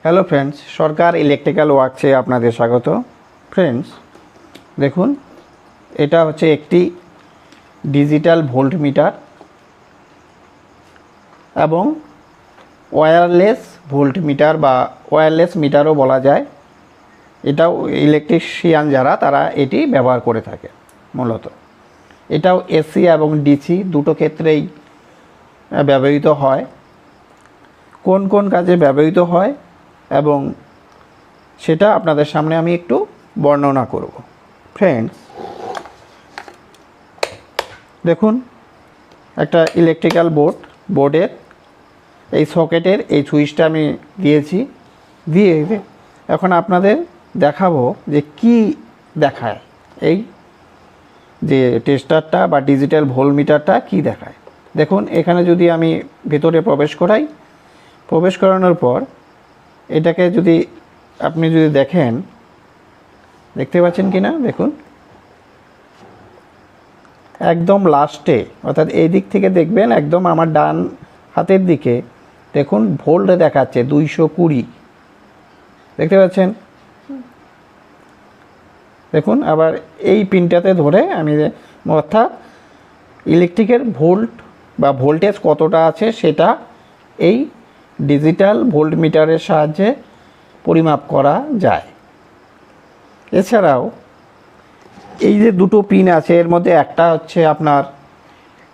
Hello friends, সরকার electrical ওয়ার্কসে আপনাদের স্বাগত। Friends দেখুন, এটা হচ্ছে একটি ডিজিটাল ভোল্ট মিটার এবং ওয়্যারলেস ভোল্ট মিটার বা ওয়্যারলেস মিটারও বলা যায়। এটাও ইলেকট্রিশিয়ান যারা তারা এটি ব্যবহার করে থাকে মূলত। এটাও এসি এবং ডিসি দুটো ক্ষেত্রেই ব্যবহৃত হয়। কোন কোন কাজে ব্যবহৃত হয় এবং সেটা আপনাদের সামনে আমি একটু বর্ণনা করব। ফ্রেন্ডস দেখুন, একটা ইলেকট্রিক্যাল বোর্ডের এই সকেটের এই সুইচটা আমি দিয়ে এখন আপনাদের দেখাবো যে কি দেখায় এই যে টেস্টারটা বা ডিজিটাল ভোল্ট মিটারটা কি দেখায়। দেখুন, এখানে যদি আমি ভেতরে প্রবেশ করানোর পর এটাকে যদি আপনি দেখেন, দেখতে পাচ্ছেন কি না দেখুন, একদম লাস্টে অর্থাৎ এই দিক থেকে দেখবেন একদম আমার ডান হাতের দিকে দেখুন ভোল্ট দেখাচ্ছে 220। দেখতে পাচ্ছেন? দেখুন, আবার এই পিনটাতে ধরে আমি অর্থাৎ ইলেকট্রিকের ভোল্ট বা ভোল্টেজ কতটা আছে সেটা এই ডিজিটাল ভোল্ট মিটারের সাহায্যে পরিমাপ করা যায়। এছাড়াও এই যে দুটো পিন আছে এর মধ্যে একটা হচ্ছে আপনার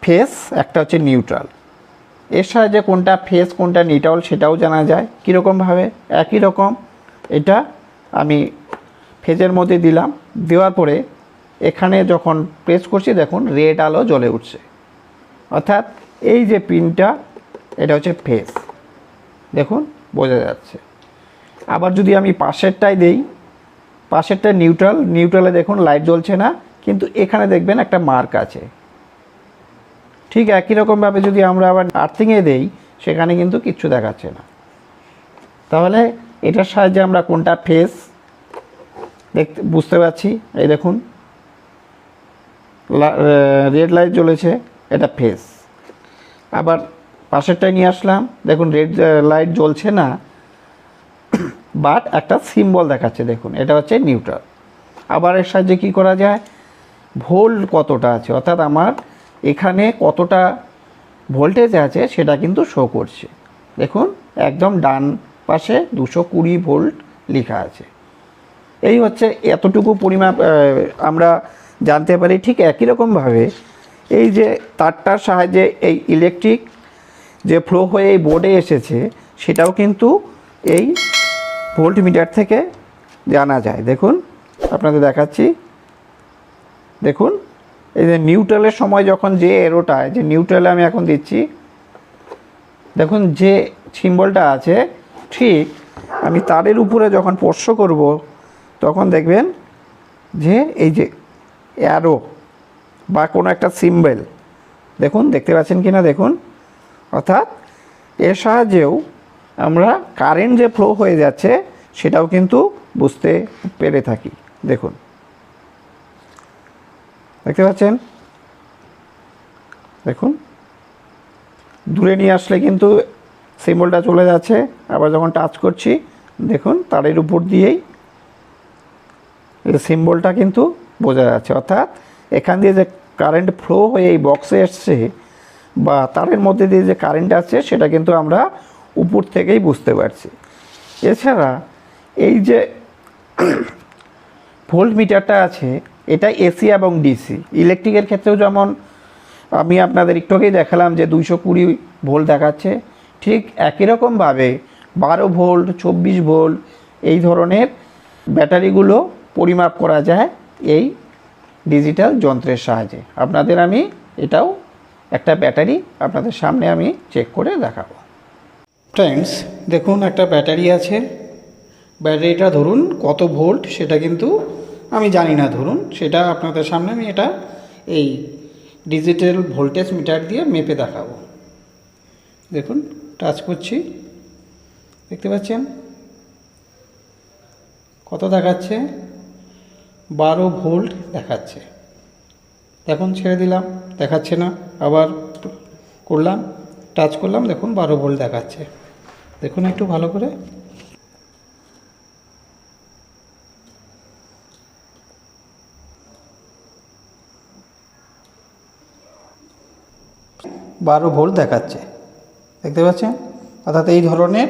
ফেস, একটা হচ্ছে নিউট্রাল। এর সাহায্যে কোনটা ফেস কোনটা নিউট্রাল সেটাও জানা যায়। কীরকমভাবে? একই রকম, এটা আমি ফেজের মধ্যে দিলাম, দেওয়ার পরে এখানে যখন প্রেস করছি দেখুন রেড আলো জ্বলে উঠছে, অর্থাৎ এই যে পিনটা এটা হচ্ছে ফেস, দেখুন বোঝা যাচ্ছে। আবার যদি আমি পাশেরটাই দেই, পাশেরটা নিউট্রালে দেখুন লাইট জ্বলছে না, কিন্তু এখানে দেখবেন একটা মার্ক আছে। ঠিক একই রকমভাবে যদি আমরা আবার আর্থিংয়ে দেই সেখানে কিন্তু কিচ্ছু দেখাচ্ছে না। তাহলে এটার সাহায্যে আমরা কোনটা ফেস বুঝতে পারছি। এই দেখুন রেড লাইট জ্বলেছে, এটা ফেস। আবার পাশেরটায় নিয়ে আসলাম, দেখুন রেড লাইট জ্বলছে না, বাট একটা সিম্বল দেখাচ্ছে, দেখুন এটা হচ্ছে নিউট্রাল। আবার এর সাহায্যে কী করা যায়, ভোল্ট কতটা আছে অর্থাৎ আমার এখানে কতটা ভোল্টেজ আছে সেটা কিন্তু শো করছে। দেখুন একদম ডান পাশে 220 ভোল্ট লেখা আছে। এই হচ্ছে এতটুকু পরিমাপ আমরা জানতে পারি। ঠিক একই রকমভাবে এই যে তারটার সাহায্যে এই ইলেকট্রিক যে ফ্লো হয়ে এই বোর্ডে এসেছে সেটাও কিন্তু এই ভোল্ট মিটার থেকে জানা যায়। দেখুন আপনাদের দেখাচ্ছি, দেখুন এই যে নিউট্রালের সময় যখন যে এরোটায় যে নিউট্রালে আমি এখন দিচ্ছি, দেখুন যে সিম্বলটা আছে ঠিক আমি তারের উপরে যখন স্পর্শ করব তখন দেখবেন যে এই যে অ্যারো বা কোনো একটা সিম্বল দেখুন, দেখতে পাচ্ছেন কি না দেখুন। অর্থাৎ এর সাহায্যেও আমরা কারেন্ট যে ফ্লো হয়ে যাচ্ছে সেটাও কিন্তু বুঝতে পেরে থাকি। দেখুন, দেখতে পাচ্ছেন? দেখুন দূরে নিয়ে আসলে কিন্তু সিম্বলটা চলে যাচ্ছে, আবার যখন টাচ করছি দেখুন তারের উপর দিয়েই এই সিম্বলটা কিন্তু বোঝা যাচ্ছে। অর্থাৎ এখান দিয়ে যে কারেন্ট ফ্লো হয়ে এই বক্সে এসছে বা তারের মধ্যে দিয়ে যে কারেন্ট আসছে সেটা কিন্তু আমরা উপর থেকেই বুঝতে পারছি। এছাড়া এই যে ভোল্ট মিটারটা আছে এটা এসি এবং ডিসি ইলেকট্রিকের ক্ষেত্রেও যেমন আমি আপনাদের একটু আগেই দেখালাম যে 220 ভোল্ট দেখাচ্ছে, ঠিক একই রকমভাবে 12 ভোল্ট 24 ভোল্ট এই ধরনের ব্যাটারিগুলো পরিমাপ করা যায় এই ডিজিটাল যন্ত্রের সাহায্যে। আপনাদের আমি এটাও একটা ব্যাটারি আপনাদের সামনে আমি চেক করে দেখাবো। ফ্রেন্ডস দেখুন একটা ব্যাটারি আছে, ব্যাটারিটা ধরুন কত ভোল্ট সেটা কিন্তু আমি জানি না, ধরুন সেটা আপনাদের সামনে আমি এটা এই ডিজিটাল ভোল্টেজ মিটার দিয়ে মেপে দেখাবো। দেখুন টাচ করছি, দেখতে পাচ্ছেন কত দেখাচ্ছে, 12 ভোল্ট দেখাচ্ছে। দেখুন ছেড়ে দিলাম, দেখাচ্ছে না, আবার করলাম, টাচ করলাম, দেখুন 12 ভোল্ট দেখাচ্ছে। দেখুন একটু ভালো করে, 12 ভোল্ট দেখাচ্ছে, দেখতে পাচ্ছেন। অর্থাৎ এই ধরনের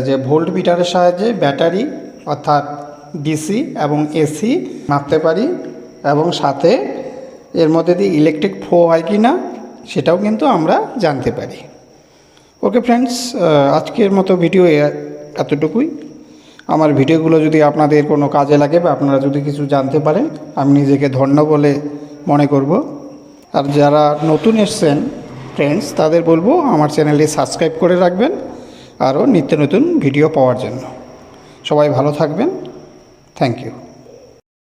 যে ভোল্ট মিটারের সাহায্যে ব্যাটারি অর্থাৎ ডিসি এবং এসি মাপতে পারি, এবং সাথে এর মধ্যে দিয়ে ইলেকট্রিক ফ্লো হয় কি না সেটাও কিন্তু আমরা জানতে পারি। ওকে ফ্রেন্ডস, আজকের মতো ভিডিও এতটুকুই। আমার ভিডিওগুলো যদি আপনাদের কোনো কাজে লাগে বা আপনারা যদি কিছু জানতে পারেন, আমি নিজেকে ধন্য বলে মনে করব। আর যারা নতুন এসছেন ফ্রেন্ডস, তাদের বলবো আমার চ্যানেলটি সাবস্ক্রাইব করে রাখবেন আরও নিত্য নতুন ভিডিও পাওয়ার জন্য। সবাই ভালো থাকবেন। Thank you.